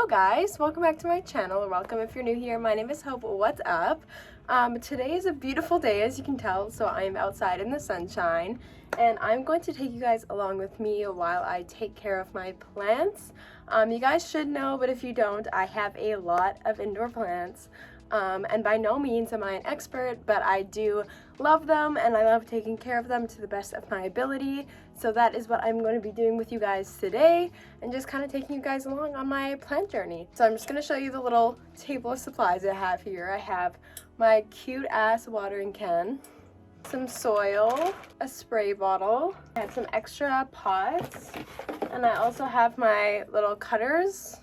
Hello guys, welcome back to my channel, or welcome if you're new here. My name is Hope. What's up? Today is a beautiful day, as you can tell, so I'm outside in the sunshine, and I'm going to take you guys along with me while I take care of my plants. You guys should know, but if you don't, I have a lot of indoor plants. And by no means am I an expert, but I do love them and I love taking care of them to the best of my ability. So that is what I'm going to be doing with you guys today, and just kind of taking you guys along on my plant journey. So I'm just going to show you the little table of supplies I have here. I have my cute ass watering can, some soil, a spray bottle, I have some extra pots, and I also have my little cutters.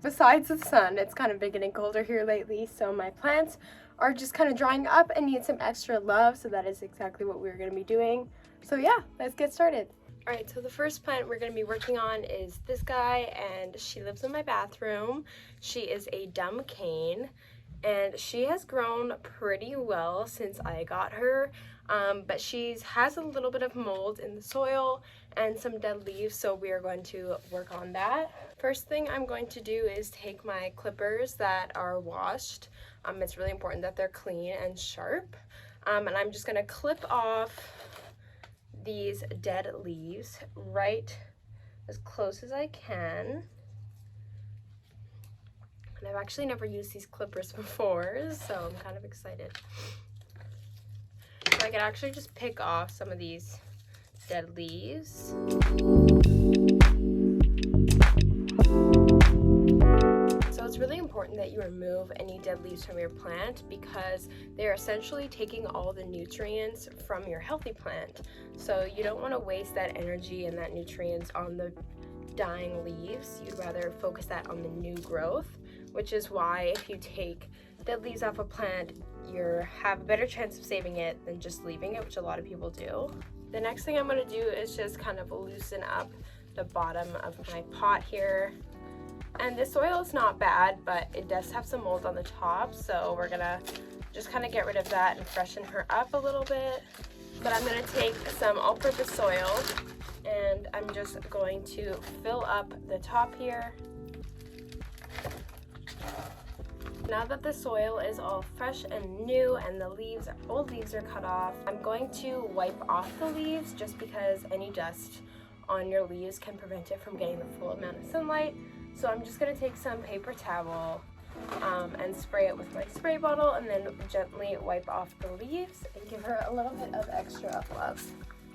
Besides the sun, it's kind of been getting colder here lately, so my plants are just kind of drying up and need some extra love, so that is exactly what we're going to be doing. So yeah, let's get started. Alright, so the first plant we're going to be working on is this guy, and she lives in my bathroom. She is a dumb cane, and she has grown pretty well since I got her, but she has a little bit of mold in the soil and some dead leaves, so we are going to work on that. First thing I'm going to do is take my clippers that are washed. It's really important that they're clean and sharp, and I'm just going to clip off these dead leaves right as close as I can. And I've actually never used these clippers before, so I'm kind of excited. So I can actually just pick off some of these dead leaves. So it's really important that you remove any dead leaves from your plant, because they're essentially taking all the nutrients from your healthy plant. So you don't want to waste that energy and that nutrients on the dying leaves. You'd rather focus that on the new growth, which is why if you take dead leaves off a plant, you have a better chance of saving it than just leaving it, which a lot of people do. The next thing I'm going to do is just kind of loosen up the bottom of my pot here. And the soil is not bad, but it does have some mold on the top, so we're going to just kind of get rid of that and freshen her up a little bit. But I'm going to take some all-purpose soil, and I'm just going to fill up the top here. Now that the soil is all fresh and new and the old leaves are cut off, I'm going to wipe off the leaves, just because any dust on your leaves can prevent it from getting the full amount of sunlight. So I'm just going to take some paper towel and spray it with my spray bottle, and then gently wipe off the leaves and give her a little bit of extra love.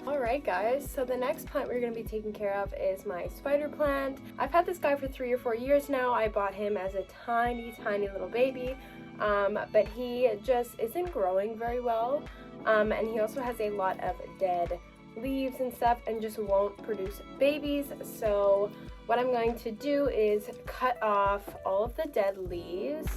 Alright guys, so the next plant we're going to be taking care of is my spider plant. I've had this guy for 3 or 4 years now. I bought him as a tiny little baby, but he just isn't growing very well, and he also has a lot of dead leaves and stuff and just won't produce babies. So what I'm going to do is cut off all of the dead leaves.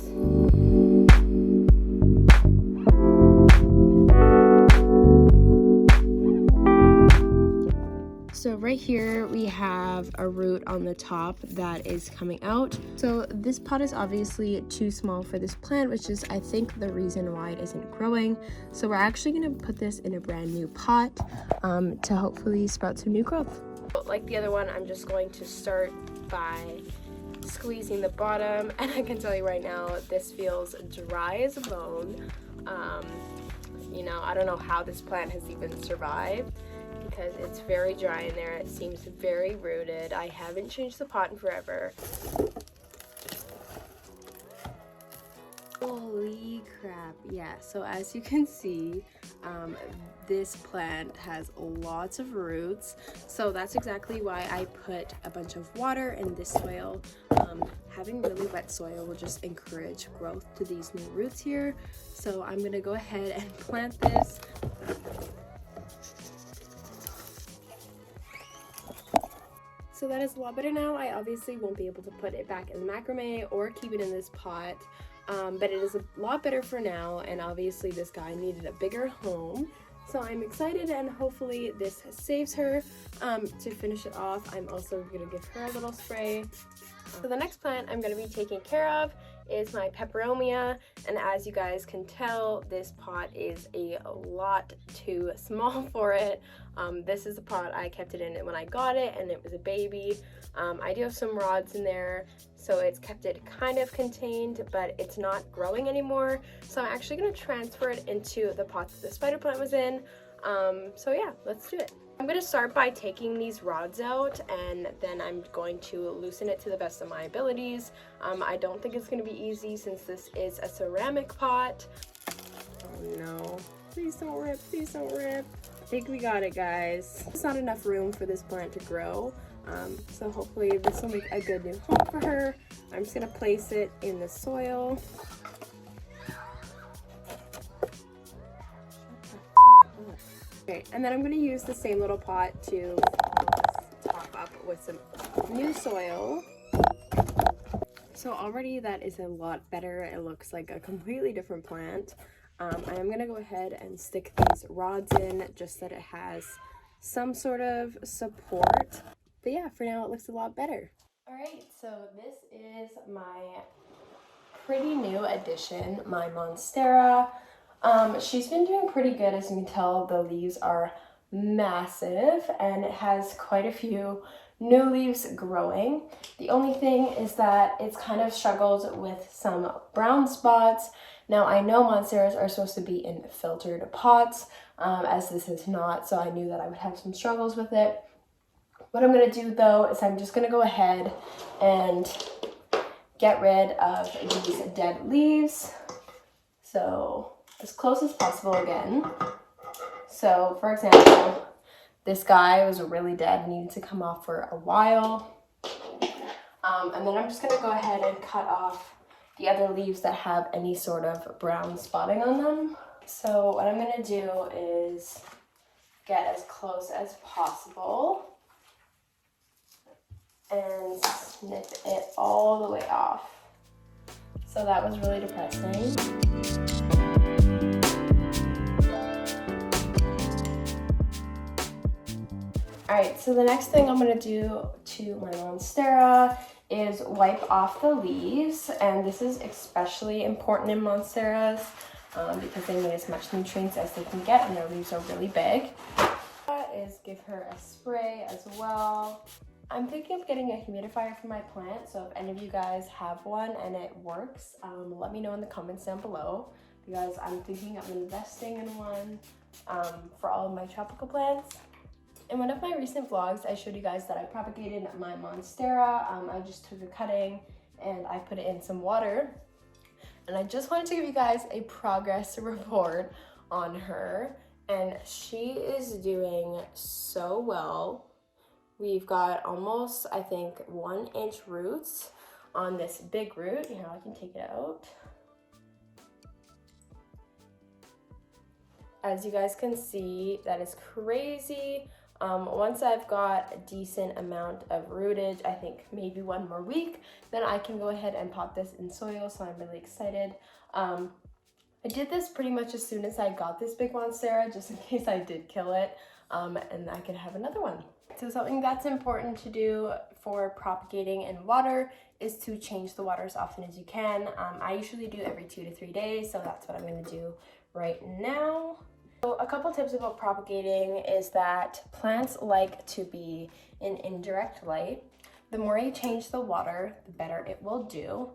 So right here we have a root on the top that is coming out. So this pot is obviously too small for this plant, which is I think the reason why it isn't growing. So we're actually going to put this in a brand new pot to hopefully sprout some new growth. Like the other one, I'm just going to start by squeezing the bottom, and I can tell you right now, this feels dry as a bone. You know, I don't know how this plant has even survived, because it's very dry in there. It seems very rooted. I haven't changed the pot in forever. Holy crap. Yeah, so as you can see, this plant has lots of roots, so that's exactly why I put a bunch of water in this soil. Having really wet soil will just encourage growth to these new roots here. So I'm gonna go ahead and plant this. So that is a lot better now. I obviously won't be able to put it back in the macrame or keep it in this pot, but it is a lot better for now, and obviously this guy needed a bigger home. So I'm excited, and hopefully this saves her. To finish it off, I'm also going to give her a little spray. So the next plant I'm going to be taking care of is my peperomia, and as you guys can tell, this pot is a lot too small for it. This is the pot I kept it in when I got it, and it was a baby. I do have some rods in there, so it's kept it kind of contained, but it's not growing anymore. So I'm actually going to transfer it into the pot that the spider plant was in. So yeah, let's do it. I'm going to start by taking these rods out, and then I'm going to loosen it to the best of my abilities. I don't think it's going to be easy since this is a ceramic pot. Oh no, please don't rip, please don't rip. I think we got it, guys. There's not enough room for this plant to grow, so hopefully this will make a good new home for her. I'm just going to place it in the soil. Okay, and then I'm going to use the same little pot to top up with some new soil. So already that is a lot better. It looks like a completely different plant. I'm going to go ahead and stick these rods in just so that it has some sort of support. But yeah, for now it looks a lot better. Alright, so this is my pretty new addition, my Monstera. She's been doing pretty good. As you can tell, the leaves are massive and it has quite a few new leaves growing. The only thing is that it's kind of struggles with some brown spots. Now I know Monsteras are supposed to be in filtered pots, as this is not, so I knew that I would have some struggles with it. What I'm going to do though is I'm just going to go ahead and get rid of these dead leaves. So as close as possible again. So for example, this guy was really dead, needed to come off for a while. And then I'm just going to go ahead and cut off the other leaves that have any sort of brown spotting on them. So what I'm going to do is get as close as possible and snip it all the way off. So that was really depressing. Alright, so the next thing I'm going to do to my Monstera is wipe off the leaves, and this is especially important in Monsteras because they need as much nutrients as they can get and their leaves are really big. Is give her a spray as well. I'm thinking of getting a humidifier for my plant, so if any of you guys have one and it works, let me know in the comments down below, because I'm thinking of investing in one for all of my tropical plants. In one of my recent vlogs, I showed you guys that I propagated my Monstera. I just took a cutting and I put it in some water. And I just wanted to give you guys a progress report on her. And she is doing so well. We've got almost, I think, 1 inch roots on this big root. Here, I can take it out. As you guys can see, that is crazy. Once I've got a decent amount of rootage, I think maybe 1 more week, then I can go ahead and pot this in soil, so I'm really excited. I did this pretty much as soon as I got this big Monstera, just in case I did kill it, and I could have another one. So something that's important to do for propagating in water is to change the water as often as you can. I usually do every 2 to 3 days, so that's what I'm going to do right now. So a couple tips about propagating is that plants like to be in indirect light. The more you change the water, the better it will do.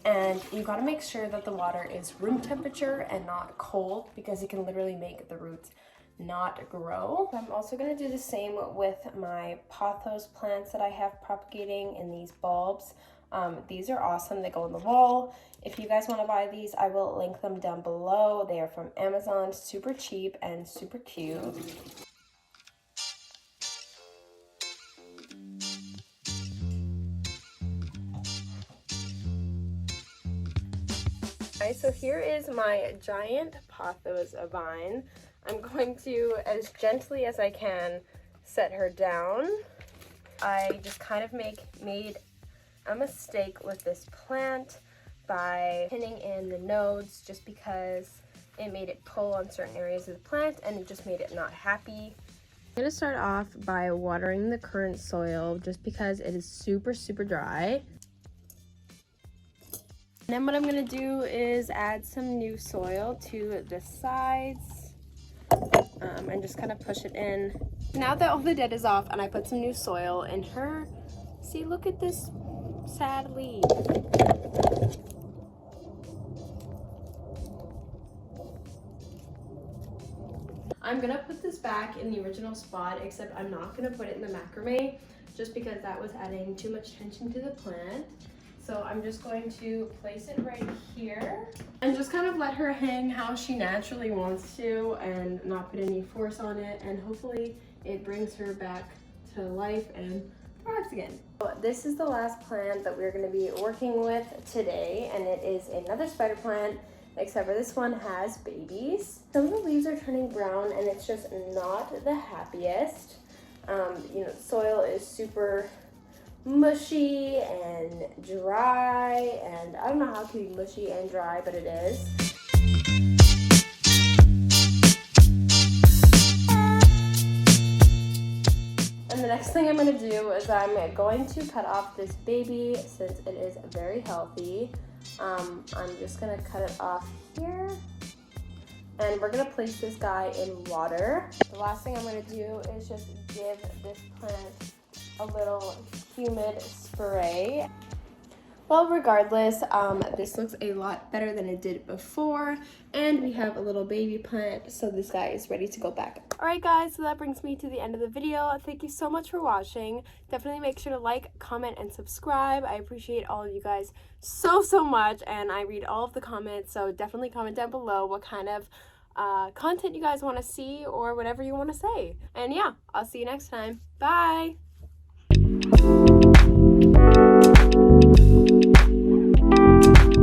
And you got to make sure that the water is room temperature and not cold, because it can literally make the roots not grow. I'm also going to do the same with my pothos plants that I have propagating in these bulbs. These are awesome. They go on the wall. If you guys want to buy these, I will link them down below. They are from Amazon, super cheap and super cute. Alright, so here is my giant pothos vine. I'm going to, as gently as I can, set her down. I just kind of made a mistake with this plant by pinning in the nodes, just because it made it pull on certain areas of the plant and it just made it not happy. I'm going to start off by watering the current soil just because it is super dry. And then what I'm gonna do is add some new soil to the sides and just kind of push it in. Now that all the dead is off and I put some new soil in her, see, look at this sad leaf. I'm gonna put this back in the original spot, except I'm not gonna put it in the macrame just because that was adding too much tension to the plant. So I'm just going to place it right here and just kind of let her hang how she naturally wants to and not put any force on it, and hopefully it brings her back to life and thrives again. So this is the last plant that we're going to be working with today, and it is another spider plant, except for this one has babies. Some of the leaves are turning brown and it's just not the happiest. You know, soil is super mushy and dry, and I don't know how it can be mushy and dry, but it is. And the next thing I'm going to do is I'm going to cut off this baby since it is very healthy. I'm just going to cut it off here, and we're going to place this guy in water. The last thing I'm going to do is just give this plant a little humid spray. Well, regardless, this looks a lot better than it did before, and we have a little baby plant, so this guy is ready to go back. Alright guys, so that brings me to the end of the video. Thank you so much for watching. Definitely make sure to like, comment, and subscribe. I appreciate all of you guys so much, and I read all of the comments, so definitely comment down below what kind of content you guys want to see or whatever you want to say. And yeah, I'll see you next time. Bye!